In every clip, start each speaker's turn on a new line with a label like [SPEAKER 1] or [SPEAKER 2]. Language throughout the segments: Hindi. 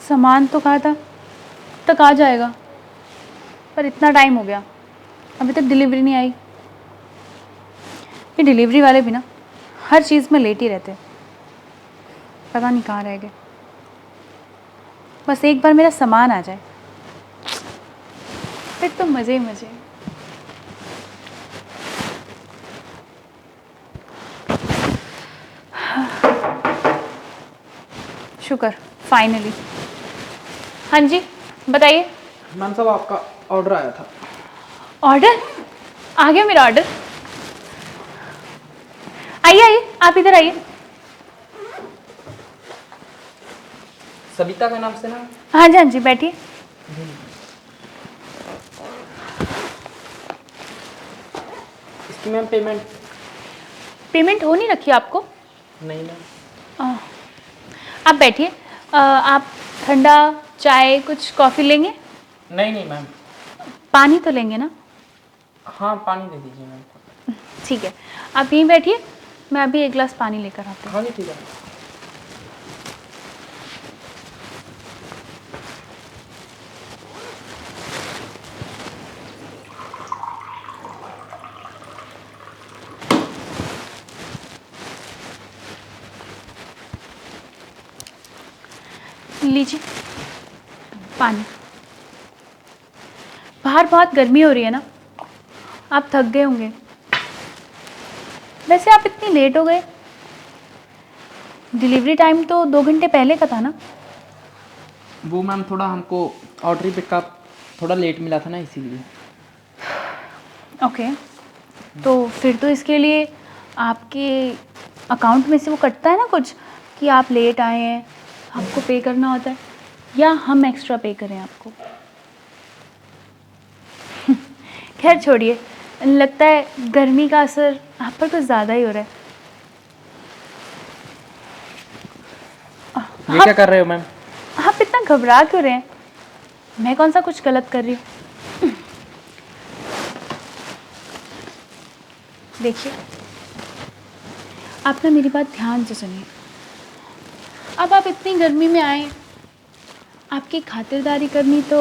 [SPEAKER 1] सामान तो कहा था तक आ जाएगा, पर इतना टाइम हो गया अभी तक डिलीवरी नहीं आई। ये डिलीवरी वाले भी ना हर चीज़ में लेट ही रहते हैं, पता नहीं कहाँ रह गए। बस एक बार मेरा सामान आ जाए फिर तो मज़े ही मज़े। शुक्र फाइनली। हाँ जी बताइए।
[SPEAKER 2] मैम साहब आपका ऑर्डर आया था।
[SPEAKER 1] ऑर्डर आ गया मेरा ऑर्डर। आइए आइए आप इधर आइए।
[SPEAKER 2] सविता का नाम से ना?
[SPEAKER 1] हाँ जी बैठिए।
[SPEAKER 2] इसकी मैम पेमेंट?
[SPEAKER 1] पेमेंट हो नहीं रखी आपको?
[SPEAKER 2] नहीं मैम।
[SPEAKER 1] आप बैठिए। आप ठंडा चाय कुछ कॉफ़ी लेंगे?
[SPEAKER 2] नहीं मैम।
[SPEAKER 1] पानी तो लेंगे ना?
[SPEAKER 2] हाँ पानी दे दीजिए मैम।
[SPEAKER 1] ठीक है आप यहीं बैठिए, मैं अभी एक गिलास पानी लेकर आती हूँ।
[SPEAKER 2] हाँ जी ठीक है।
[SPEAKER 1] लीजिए पानी। बाहर बहुत गर्मी हो रही है ना, आप थक गए होंगे। वैसे आप इतनी लेट हो गए, डिलीवरी टाइम तो 2 घंटे पहले का था ना?
[SPEAKER 2] वो मैम थोड़ा हमको ऑर्डर पिकअप थोड़ा लेट मिला था ना, इसीलिए।
[SPEAKER 1] ओके तो फिर तो इसके लिए आपके अकाउंट में से वो कटता है ना कुछ, कि आप लेट आए हैं आपको पे करना होता है, या हम एक्स्ट्रा पे करें आपको? खैर छोड़िए, लगता है गर्मी का असर आप पर कुछ ज़्यादा ही हो रहा है।
[SPEAKER 2] ये क्या कर रहे हो मैम?
[SPEAKER 1] आप इतना घबरा क्यों रहे हैं? मैं कौन सा कुछ गलत कर रही हूँ? देखिए आप ना मेरी बात ध्यान से सुनिए। अब आप इतनी गर्मी में आए, आपकी खातिरदारी करनी तो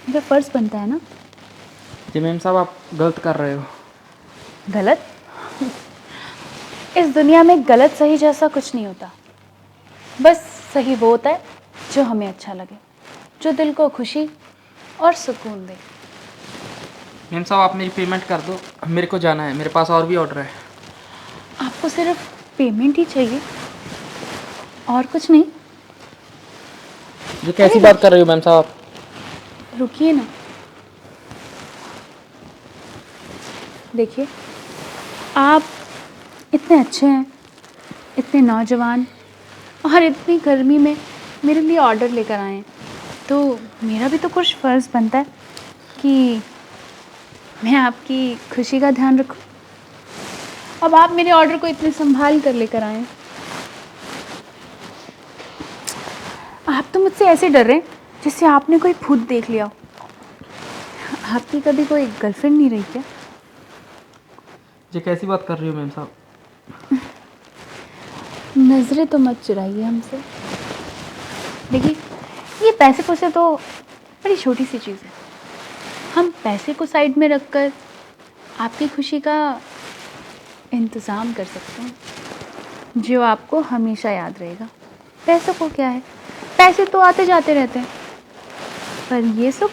[SPEAKER 1] मेरा फ़र्ज़ बनता है ना?
[SPEAKER 2] जी मैम साहब आप गलत कर रहे हो।
[SPEAKER 1] गलत? इस दुनिया में गलत सही जैसा कुछ नहीं होता। बस सही वो होता है जो हमें अच्छा लगे, जो दिल को खुशी और सुकून दे।
[SPEAKER 2] मैम साहब आप मेरी पेमेंट कर दो, मेरे को जाना है, मेरे पास और भी ऑर्डर है।
[SPEAKER 1] आपको सिर्फ पेमेंट ही चाहिए और कुछ नहीं?
[SPEAKER 2] ये कैसी बात कर रही हो मैम साहब आप?
[SPEAKER 1] रुकिए ना, देखिए आप इतने अच्छे हैं, इतने नौजवान, और इतनी गर्मी में मेरे लिए ऑर्डर लेकर आए हैं, तो मेरा भी तो कुछ फ़र्ज़ बनता है कि मैं आपकी खुशी का ध्यान रखूं। अब आप मेरे ऑर्डर को इतने संभाल कर लेकर आए हैं। आप तो मुझसे ऐसे डर रहे हैं जैसे आपने कोई भूत देख लिया हो। आपकी कभी कोई गर्लफ्रेंड नहीं रही क्या?
[SPEAKER 2] ये कैसी बात कर रही हो मैम साहब?
[SPEAKER 1] नज़रें तो मत चुराइए हमसे। देखिए ये पैसे पैसे तो बड़ी छोटी सी चीज़ है। हम पैसे को साइड में रखकर आपकी खुशी का इंतज़ाम कर सकते हैं, जो आपको हमेशा याद रहेगा। पैसों को क्या है, पैसे तो आते जाते रहते हैं, पर ये सुख,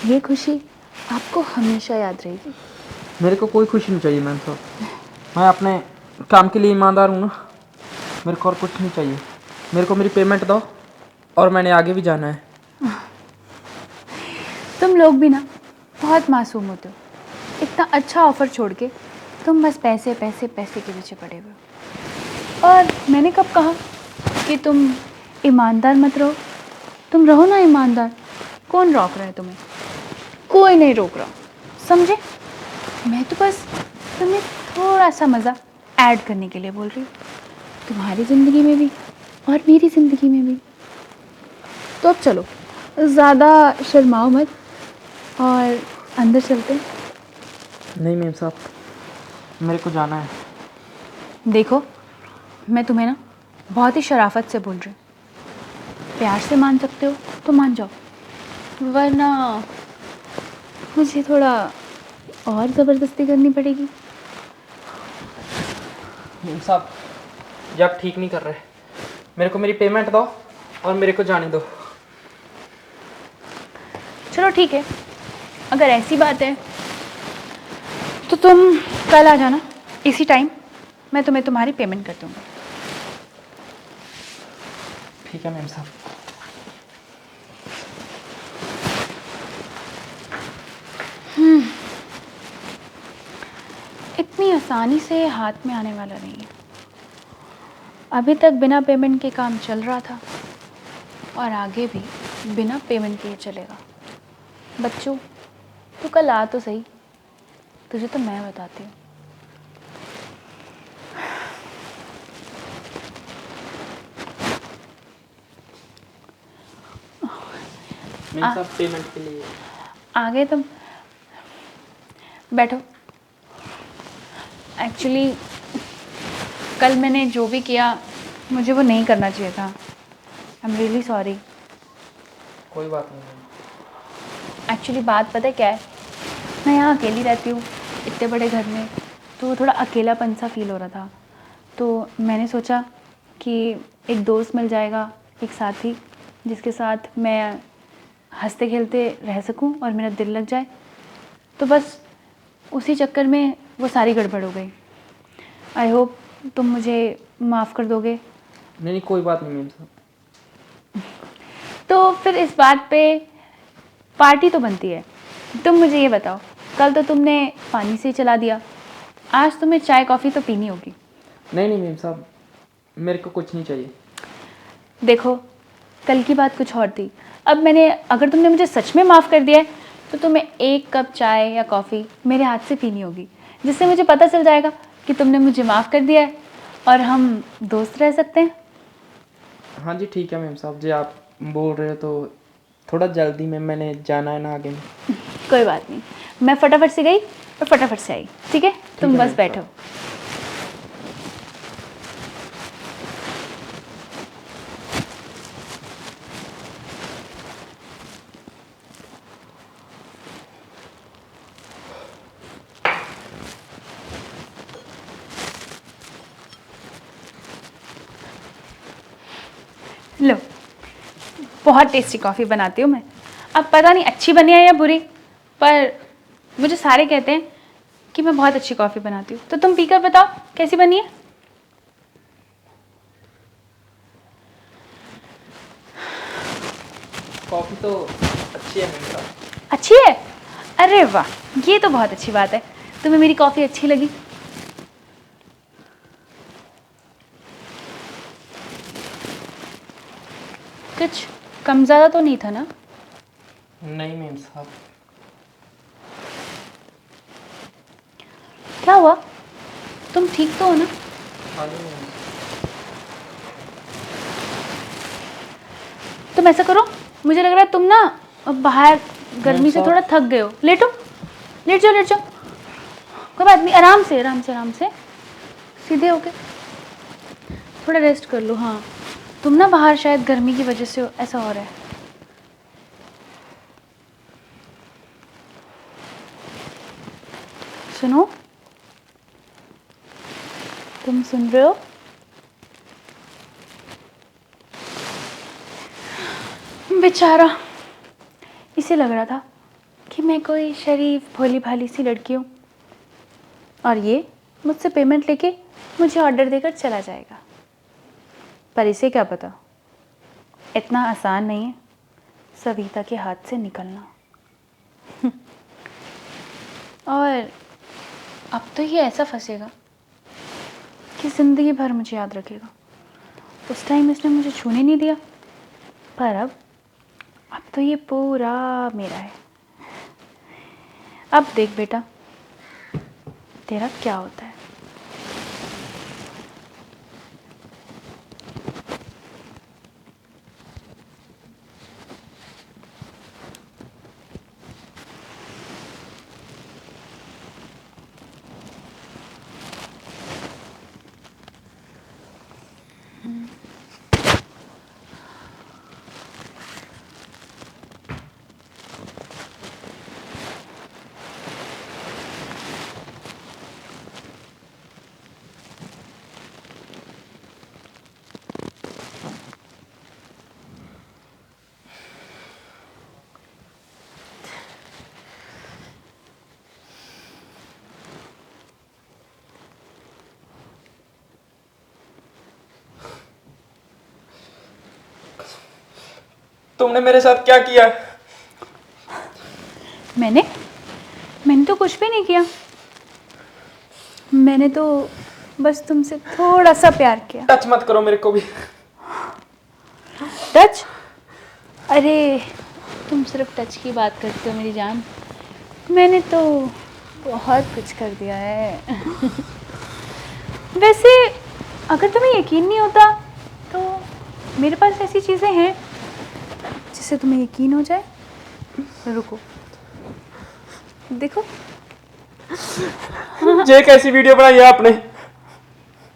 [SPEAKER 1] ये खुशी आपको हमेशा याद रहेगी।
[SPEAKER 2] मेरे को कोई खुशी नहीं चाहिए मैम साहब, मैं अपने काम के लिए ईमानदार हूँ ना, मेरे को और कुछ नहीं चाहिए। मेरे को मेरी पेमेंट दो और मैंने आगे भी जाना है।
[SPEAKER 1] तुम लोग भी ना बहुत मासूम होते हो। इतना अच्छा ऑफ़र छोड़ के तुम बस पैसे पैसे पैसे के पीछे पड़े हुए हो। और मैंने कब कहा कि तुम ईमानदार मत रहो? तुम रहो ना ईमानदार। कौन रोक रहा है तुम्हें? कोई नहीं रोक रहा, समझे? मैं तो बस तुम्हें थोड़ा सा मज़ा ऐड करने के लिए बोल रही हूँ, तुम्हारी ज़िंदगी में भी और मेरी ज़िंदगी में भी। तो अब चलो, ज़्यादा शर्माओ मत और अंदर चलते हैं।
[SPEAKER 2] नहीं मैम साहब, मेरे को जाना है।
[SPEAKER 1] देखो मैं तुम्हें ना बहुत ही शराफत से बोल रही हूँ, प्यार से मान सकते हो तो मान जाओ, वरना मुझे थोड़ा और ज़बरदस्ती करनी पड़ेगी।
[SPEAKER 2] मेम साहब, ये आप ठीक नहीं कर रहे। मेरे को मेरी पेमेंट दो और मेरे को जाने दो।
[SPEAKER 1] चलो ठीक है, अगर ऐसी बात है तो तुम कल आ जाना इसी टाइम, मैं तुम्हें तुम्हारी पेमेंट कर दूँगा।
[SPEAKER 2] ठीक है मेम साहब।
[SPEAKER 1] इतनी आसानी से हाथ में आने वाला नहीं है। अभी तक बिना पेमेंट के काम चल रहा था और आगे भी बिना पेमेंट के चलेगा। बच्चों, तू कल आ तो सही, तुझे तो मैं बताती हूँ।
[SPEAKER 2] मेम साहब, पेमेंट के लिए
[SPEAKER 1] आगे तुम बैठो। एक्चुअली कल मैंने जो भी किया मुझे वो नहीं करना चाहिए था। I am really sorry.
[SPEAKER 2] कोई बात नहीं मैम।
[SPEAKER 1] एक्चुअली बात पता है क्या है, मैं यहाँ अकेली रहती हूँ इतने बड़े घर में, तो थोड़ा अकेलापन सा फील हो रहा था। तो मैंने सोचा कि एक दोस्त मिल जाएगा, एक साथी जिसके साथ मैं हंसते खेलते रह सकूं और मेरा दिल लग जाए। तो बस उसी चक्कर में वो सारी गड़बड़ हो गई। आई होप तुम मुझे माफ़ कर दोगे।
[SPEAKER 2] नहीं नहीं, कोई बात नहीं मेम साहब।
[SPEAKER 1] तो फिर इस बात पे पार्टी तो बनती है। तुम मुझे ये बताओ, कल तो तुमने पानी से ही चला दिया, आज तुम्हें चाय कॉफ़ी तो पीनी होगी।
[SPEAKER 2] नहीं नहीं मेम साहब, मेरे को कुछ नहीं चाहिए।
[SPEAKER 1] देखो, कल की बात कुछ और थी, अब अगर तुमने मुझे सच में माफ़ कर दिया है तो तुम्हें एक कप चाय या कॉफ़ी मेरे हाथ से पीनी होगी, जिससे मुझे पता चल जाएगा कि तुमने मुझे माफ़ कर दिया है और हम दोस्त रह सकते हैं।
[SPEAKER 2] हाँ जी ठीक है मेम साहब, जी आप बोल रहे हो तो थोड़ा जल्दी में मैंने जाना है ना आगे में।
[SPEAKER 1] कोई बात नहीं, मैं फटाफट से गई और फटाफट से आई। ठीक है, तुम
[SPEAKER 2] है
[SPEAKER 1] बस
[SPEAKER 2] मैम
[SPEAKER 1] बैठो।
[SPEAKER 2] साहब।
[SPEAKER 1] लो, बहुत टेस्टी कॉफ़ी बनाती हूँ मैं। अब पता नहीं अच्छी बनी है या बुरी, पर मुझे सारे कहते हैं कि मैं बहुत अच्छी कॉफ़ी बनाती हूँ। तो तुम पीकर बताओ कैसी बनी है।
[SPEAKER 2] कॉफ़ी तो अच्छी है मेम साहब।
[SPEAKER 1] अच्छी है? अरे वाह, ये तो बहुत अच्छी बात है, तुम्हें मेरी कॉफ़ी अच्छी लगी। कुछ कम ज़्यादा तो नहीं था ना?
[SPEAKER 2] नहीं मेम साहब।
[SPEAKER 1] क्या हुआ, तुम ठीक तो हो ना?
[SPEAKER 2] हाँ जी मैम।
[SPEAKER 1] तुम ऐसा करो, मुझे लग रहा है तुम ना बाहर गर्मी से
[SPEAKER 2] साहब।
[SPEAKER 1] थोड़ा थक गए हो। लेटो, लेट जाओ लेट जाओ। कोई बात नहीं, आराम से आराम से आराम से, सीधे होके थोड़ा रेस्ट कर लो। हाँ, तुम ना बाहर शायद गर्मी की वजह से ऐसा हो रहा है। सुनो, तुम सुन रहे हो? बेचारा, इसे लग रहा था कि मैं कोई शरीफ भोली भाली सी लड़की हूँ और ये मुझसे पेमेंट लेके मुझे ऑर्डर देकर चला जाएगा। पर इसे क्या पता, इतना आसान नहीं है सविता के हाथ से निकलना। और अब तो ये ऐसा फंसेगा कि ज़िंदगी भर मुझे याद रखेगा। उस टाइम इसने मुझे छूने नहीं दिया, पर अब तो ये पूरा मेरा है। अब देख बेटा, तेरा क्या होता है।
[SPEAKER 2] तुमने मेरे साथ क्या किया?
[SPEAKER 1] मैंने तो कुछ भी नहीं किया। मैंने तो बस तुमसे थोड़ा सा प्यार किया।
[SPEAKER 2] टच मत करो मेरे को भी।
[SPEAKER 1] टच? अरे तुम सिर्फ टच की बात करते हो मेरी जान। मैंने तो बहुत कुछ कर दिया है। वैसे अगर तुम्हें यकीन नहीं होता तो मेरे पास ऐसी चीज़ें हैं जिससे तुम्हें यकीन हो जाए। रुको, देखो।
[SPEAKER 2] ये कैसी वीडियो बनाई है आपने?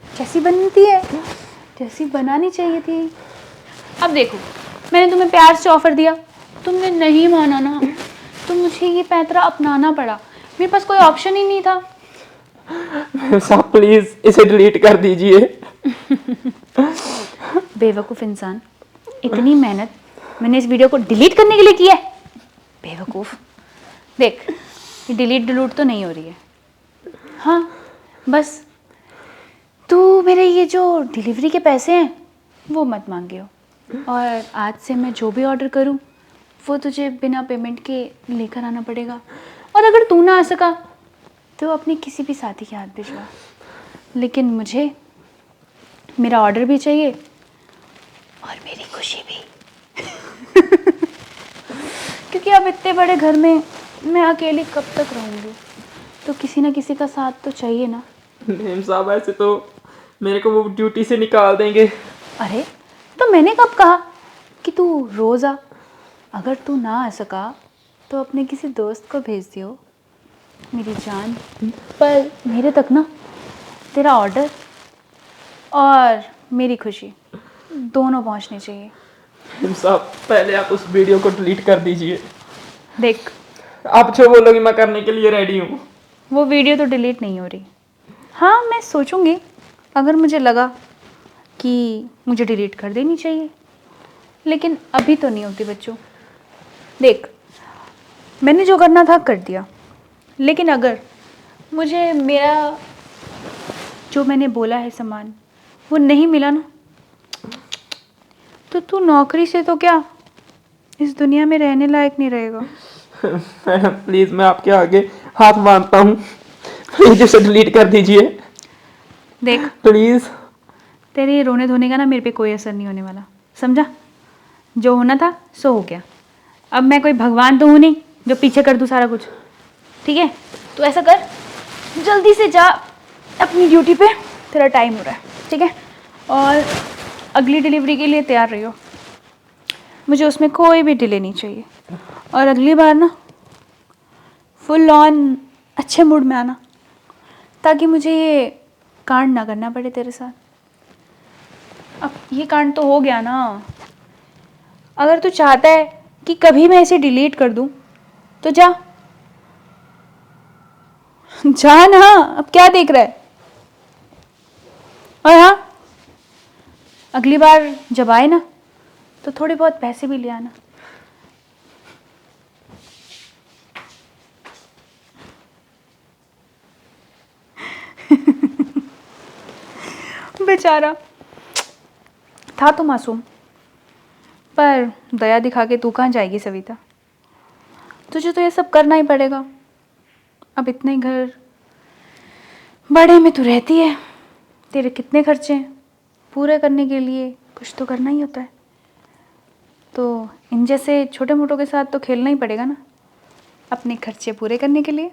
[SPEAKER 1] कैसी बनती है? जैसी बनानी चाहिए थी। अब देखो, मैंने तुम्हें प्यार से ऑफर दिया, तुमने नहीं माना ना, तो मुझे ये पैंतरा अपनाना पड़ा। मेरे पास कोई ऑप्शन ही नहीं था।
[SPEAKER 2] साहब प्लीज इसे डिलीट कर दीजिए।
[SPEAKER 1] बेवकूफ़ इंसान, इतनी मेहनत मैंने इस वीडियो को डिलीट करने के लिए की है। बेवकूफ़। देख, ये डिलीट तो नहीं हो रही है। हाँ, बस तू मेरे ये जो डिलीवरी के पैसे हैं वो मत मांगियो, और आज से मैं जो भी ऑर्डर करूँ वो तुझे बिना पेमेंट के लेकर आना पड़ेगा। और अगर तू ना आ सका तो अपने किसी भी साथी के हाथ भिजवा, लेकिन मुझे मेरा ऑर्डर भी चाहिए और मेरी खुशी भी। क्योंकि अब इतने बड़े घर में मैं अकेली कब तक रहूँगी, तो किसी ना किसी का साथ तो चाहिए ना।
[SPEAKER 2] नेम साहब ऐसे तो मेरे को वो ड्यूटी से निकाल देंगे।
[SPEAKER 1] अरे तो मैंने कब कहा कि तू रोज़ आ। अगर तू ना आ सका तो अपने किसी दोस्त को भेज दियो मेरी जान। पर मेरे तक ना तेरा ऑर्डर और मेरी खुशी दोनों पहुंचनी चाहिए।
[SPEAKER 2] नेम साहब पहले आप उस वीडियो को डिलीट कर दीजिए।
[SPEAKER 1] देख,
[SPEAKER 2] आप जो बोलोगी मैं करने के लिए रेडी हूँ।
[SPEAKER 1] वो वीडियो तो डिलीट नहीं हो रही। हाँ, मैं सोचूंगी अगर मुझे लगा कि मुझे डिलीट कर देनी चाहिए, लेकिन अभी तो नहीं होती बच्चों। देख, मैंने जो करना था कर दिया, लेकिन अगर मुझे मेरा जो मैंने बोला है सामान वो नहीं मिला ना, तो तू नौकरी से तो क्या इस दुनिया में रहने लायक नहीं रहेगा।
[SPEAKER 2] मैडम प्लीज मैं आपके आगे हाथ बांधता हूँ, प्लीज इसे डिलीट कर दीजिए
[SPEAKER 1] देख,
[SPEAKER 2] प्लीज।
[SPEAKER 1] तेरे ये रोने धोने का ना मेरे पे कोई असर नहीं होने वाला, समझा? जो होना था सो हो गया। अब मैं कोई भगवान तो हूँ नहीं जो पीछे कर दूँ सारा कुछ। ठीक है, तो ऐसा कर, जल्दी से जा अपनी ड्यूटी पे, तेरा टाइम हो रहा है। ठीक है, और अगली डिलीवरी के लिए तैयार रहियो। मुझे उसमें कोई भी डिले नहीं चाहिए, और अगली बार ना फुल ऑन अच्छे मूड में आना, ताकि मुझे ये कांड ना करना पड़े तेरे साथ। अब ये कांड तो हो गया ना। अगर तू चाहता है कि कभी मैं इसे डिलीट कर दूं तो जा जा ना, अब क्या देख रहा है? और हाँ, अगली बार जब आए ना तो थोड़े बहुत पैसे भी ले आना। बेचारा था तो मासूम, पर दया दिखा के तू कहाँ जाएगी सविता? तुझे तो ये सब करना ही पड़ेगा। अब इतने घर बड़े में तू रहती है, तेरे कितने खर्चे हैं, पूरे करने के लिए कुछ तो करना ही होता है। तो इन जैसे छोटे मोटों के साथ तो खेलना ही पड़ेगा ना, अपने खर्चे पूरे करने के लिए।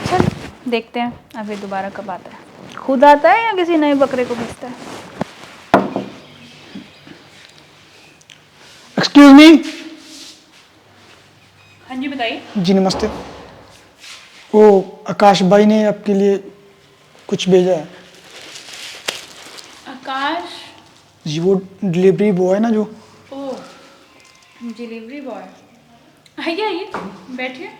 [SPEAKER 1] चल देखते हैं अब ये दोबारा कब आता है, खुद आता है या किसी नए बकरे को भेजता है।
[SPEAKER 3] Excuse me.
[SPEAKER 1] हाँ जी बताइए।
[SPEAKER 3] जी नमस्ते। वो आकाश भाई ने आपके लिए कुछ भेजा है।
[SPEAKER 1] आकाश?
[SPEAKER 3] जी वो डिलीवरी बॉय है ना जो।
[SPEAKER 1] ओह, डिलीवरी बॉय। आइए आइए, बैठिए।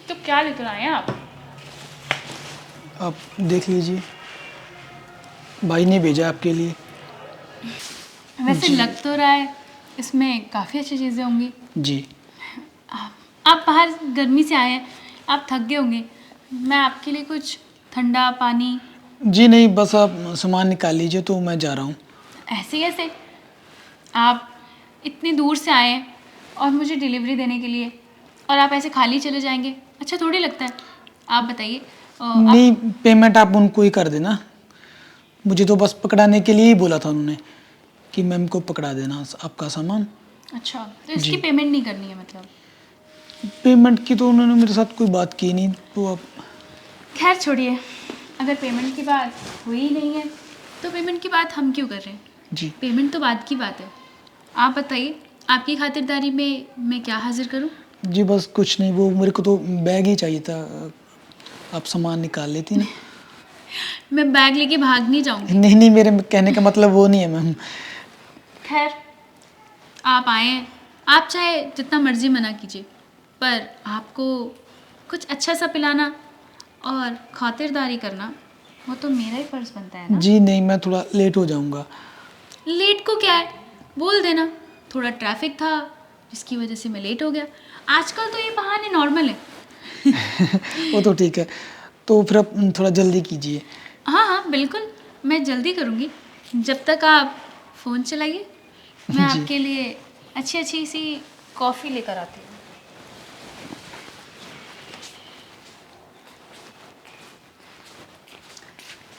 [SPEAKER 1] तो क्या लेकर आए हैं आप?
[SPEAKER 3] आप देख लीजिए, भाई ने भेजा आपके लिए।
[SPEAKER 1] वैसे लग तो रहा है इसमें काफ़ी अच्छी चीज़ें होंगी।
[SPEAKER 3] जी
[SPEAKER 1] आप बाहर गर्मी से आए हैं, आप थक गए होंगे, मैं आपके लिए कुछ ठंडा पानी।
[SPEAKER 3] जी नहीं, बस आप सामान निकाल लीजिए तो मैं जा रहा हूँ।
[SPEAKER 1] ऐसे कैसे? आप इतनी दूर से आए हैं और मुझे डिलीवरी देने के लिए, और आप ऐसे खाली चले जाएंगे? अच्छा थोड़ी लगता है। आप बताइए आप।
[SPEAKER 3] नहीं, पेमेंट आप उनको ही कर देना। मुझे तो बस पकड़ाने के लिए ही बोला था उन्होंने कि मैम को पकड़ा देना आपका सामान।
[SPEAKER 1] अच्छा, तो इसकी
[SPEAKER 3] जी।
[SPEAKER 1] पेमेंट नहीं करनी है मतलब?
[SPEAKER 3] पेमेंट की तो उन्होंने मेरे साथ कोई बात की नहीं, तो आप
[SPEAKER 1] खैर छोड़िए, अगर पेमेंट की बात हुई ही नहीं है तो पेमेंट की बात हम क्यों कर रहे हैं?
[SPEAKER 3] जी।
[SPEAKER 1] पेमेंट तो बाद की बात है। आप बताइए, आपकी खातिरदारी में मैं क्या हाजिर करूं?
[SPEAKER 3] जी बस कुछ नहीं, वो मेरे को तो बैग ही चाहिए था, आप सामान निकाल लेती ना।
[SPEAKER 1] मैं बैग लेके भाग नहीं जाऊंगी।
[SPEAKER 3] नहीं नहीं, मेरे कहने का मतलब वो नहीं है मैम।
[SPEAKER 1] खैर, आप आए हैं, आप चाहे जितना मर्जी मना कीजिए, पर आपको कुछ अच्छा सा पिलाना और खातिरदारी करना वो तो मेरा ही फर्ज बनता है ना।
[SPEAKER 3] जी नहीं, मैं थोड़ा लेट हो जाऊंगा।
[SPEAKER 1] लेट को क्या है, बोल देना थोड़ा ट्रैफिक था जिसकी वजह से मैं लेट हो गया। आजकल तो ये बहाने नॉर्मल है।
[SPEAKER 3] वो तो ठीक है, तो फिर आप थोड़ा जल्दी कीजिए।
[SPEAKER 1] हाँ हाँ बिल्कुल, मैं जल्दी करूँगी। जब तक आप फ़ोन चलाइए, मैं
[SPEAKER 3] जी।
[SPEAKER 1] आपके लिए अच्छी अच्छी सी कॉफ़ी लेकर आती हूँ।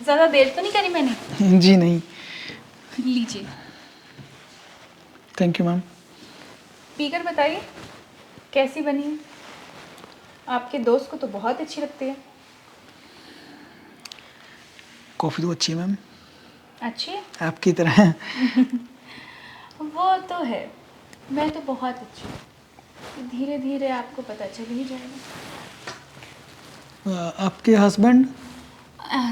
[SPEAKER 1] ज़्यादा देर तो नहीं करी मैंने?
[SPEAKER 3] जी नहीं।
[SPEAKER 1] लीजिए,
[SPEAKER 3] थैंक यू मैम।
[SPEAKER 1] पीकर बताइए कैसी बनी है। आपके दोस्त को तो बहुत अच्छी लगती है।
[SPEAKER 3] कॉफ़ी तो अच्छी है मैम,
[SPEAKER 1] अच्छी है?
[SPEAKER 3] आपकी तरह।
[SPEAKER 1] वो तो है, मैं तो बहुत अच्छी हूँ। धीरे धीरे आपको पता चल ही जाएगा।
[SPEAKER 3] आपके हस्बैंड?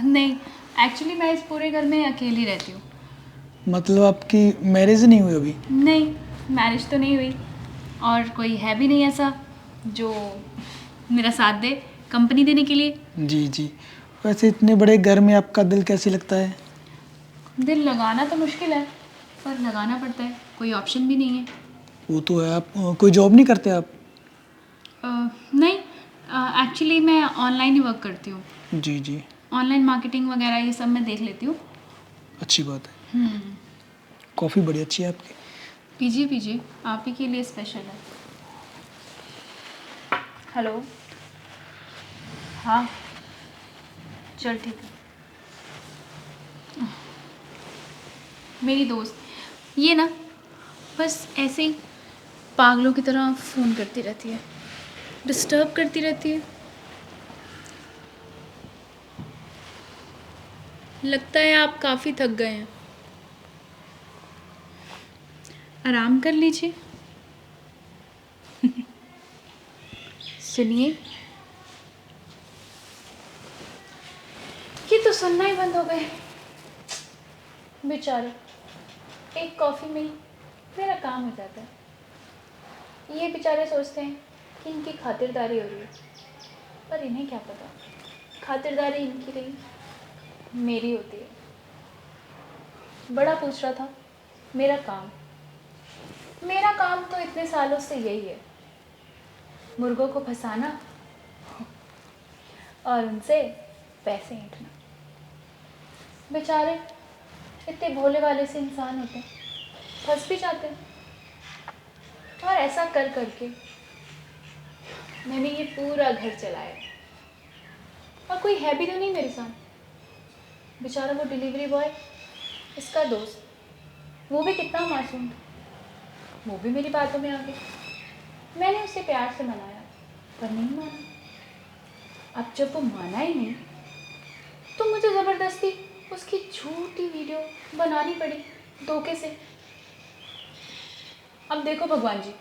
[SPEAKER 1] नहीं, एक्चुअली मैं इस पूरे घर में अकेली रहती हूँ।
[SPEAKER 3] मतलब आपकी मैरिज नहीं हुई अभी?
[SPEAKER 1] नहीं, मैरिज तो नहीं हुई, और कोई है भी नहीं ऐसा जो मेरा साथ दे कंपनी देने के लिए।
[SPEAKER 3] जी जी। वैसे इतने बड़े घर में आपका दिल कैसे लगता है?
[SPEAKER 1] दिल लगाना तो मुश्किल है, पर लगाना पड़ता है, कोई ऑप्शन भी नहीं है।
[SPEAKER 3] वो तो है। आप कोई जॉब नहीं करते आप?
[SPEAKER 1] नहीं, एक्चुअली मैं ऑनलाइन ही वर्क करती हूँ।
[SPEAKER 3] जी जी,
[SPEAKER 1] ऑनलाइन मार्केटिंग वगैरह ये सब मैं देख लेती हूँ।
[SPEAKER 3] अच्छी बात है। कॉफ़ी बड़ी अच्छी है आपकी।
[SPEAKER 1] पीजिए पीजिए, आप ही के लिए स्पेशल है। हेलो, हाँ चल ठीक है। मेरी दोस्त ये ना बस ऐसे ही पागलों की तरह फ़ोन करती रहती है, डिस्टर्ब करती रहती है। लगता है आप काफ़ी थक गए हैं, आराम कर लीजिए। सुनिए, ये तो सुनना ही बंद हो गए बेचारे। एक कॉफ़ी में ही मेरा काम हो जाता है। ये बेचारे सोचते हैं कि इनकी खातिरदारी हो रही है, पर इन्हें क्या पता खातिरदारी इनकी नहीं मेरी होती है। बड़ा पूछ रहा था मेरा काम तो इतने सालों से यही है, मुर्गों को फंसाना और उनसे पैसे ऐंठना। बेचारे इतने भोले वाले से इंसान होते हैं, फंस भी जाते हैं। और ऐसा कर करके मैंने ये पूरा घर चलाया, और कोई है भी तो नहीं मेरे साथ। बेचारा वो डिलीवरी बॉय, इसका दोस्त, वो भी कितना मासूम था, वो भी मेरी बातों में आ गया। मैंने उसे प्यार से मनाया, पर नहीं माना। अब जब वो माना ही नहीं, तो मुझे ज़बरदस्ती उसकी झूठी वीडियो बनानी पड़ी धोखे से। अब देखो भगवान जी,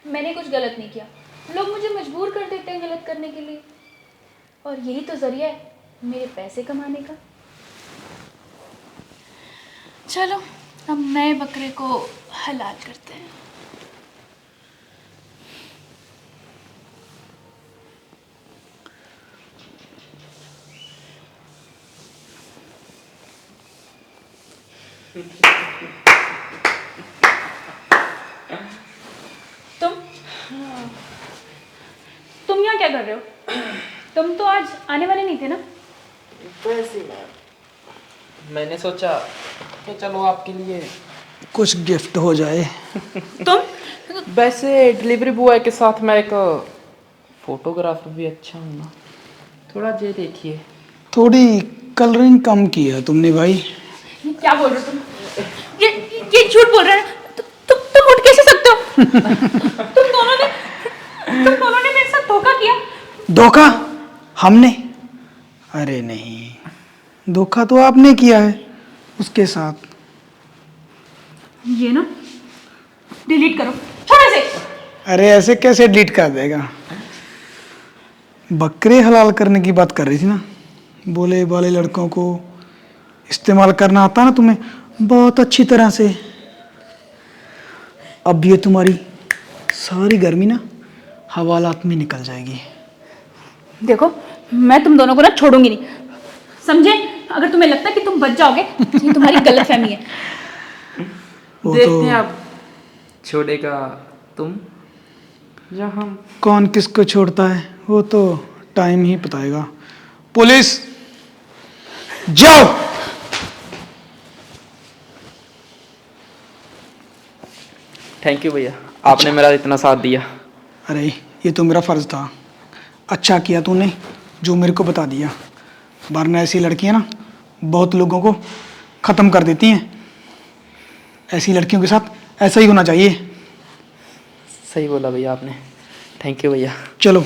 [SPEAKER 1] मैंने कुछ गलत नहीं किया, लोग मुझे मजबूर कर देते हैं गलत करने के लिए, और यही तो ज़रिया है मेरे पैसे कमाने का। चलो अब नए बकरे को हलाल करते हैं। तुम तुम यहाँ क्या कर रहे हो? तुम तो आज आने वाले नहीं थे ना?
[SPEAKER 2] वैसे मैंने सोचा कि चलो आपके लिए
[SPEAKER 3] कुछ गिफ्ट हो जाए।
[SPEAKER 1] तुम
[SPEAKER 2] वैसे डिलीवरी बॉय के साथ मैं एक फोटोग्राफर भी अच्छा हूँ ना, थोड़ा ये देखिए।
[SPEAKER 3] थोड़ी कलरिंग कम की है तुमने भाई।
[SPEAKER 1] ये क्या बोल रहे हो तुम? ये झूठ बोल रहे हैं। तुम उठ कैसे सकते हो? तुम दोनों ने मेरे साथ धोखा किया।
[SPEAKER 3] धोखा हमने? अरे नहीं, धोखा तो आपने किया है उसके साथ।
[SPEAKER 1] ये ना डिलीट करो, छोड़ो इसे।
[SPEAKER 3] अरे ऐसे कैसे डिलीट कर देगा? बकरे हलाल करने की बात कर रही थी ना, बोले बाले लड़कों को इस्तेमाल करना आता ना तुम्हें बहुत अच्छी तरह से। अब ये तुम्हारी सारी गर्मी ना हवालात में निकल जाएगी।
[SPEAKER 1] देखो, मैं तुम दोनों को ना छोड़ूंगी नहीं, समझे? अगर तुम्हें लगता है कि तुम बच जाओगे, ये तुम्हारी गलतफहमी है।
[SPEAKER 3] वो
[SPEAKER 2] देखते
[SPEAKER 3] तो
[SPEAKER 2] हैं अब छोड़ेगा तुम या हम।
[SPEAKER 3] कौन किसको छोड़ता है वो तो टाइम ही बताएगा। पुलिस जाओ।
[SPEAKER 2] थैंक यू भैया, आपने मेरा इतना साथ दिया।
[SPEAKER 3] अरे ये तो मेरा फर्ज था, अच्छा किया तूने जो मेरे को बता दिया, वरना ऐसी लड़कियां ना बहुत लोगों को ख़त्म कर देती हैं। ऐसी लड़कियों के साथ ऐसा ही होना चाहिए।
[SPEAKER 2] सही बोला भैया आपने, थैंक यू भैया।
[SPEAKER 3] चलो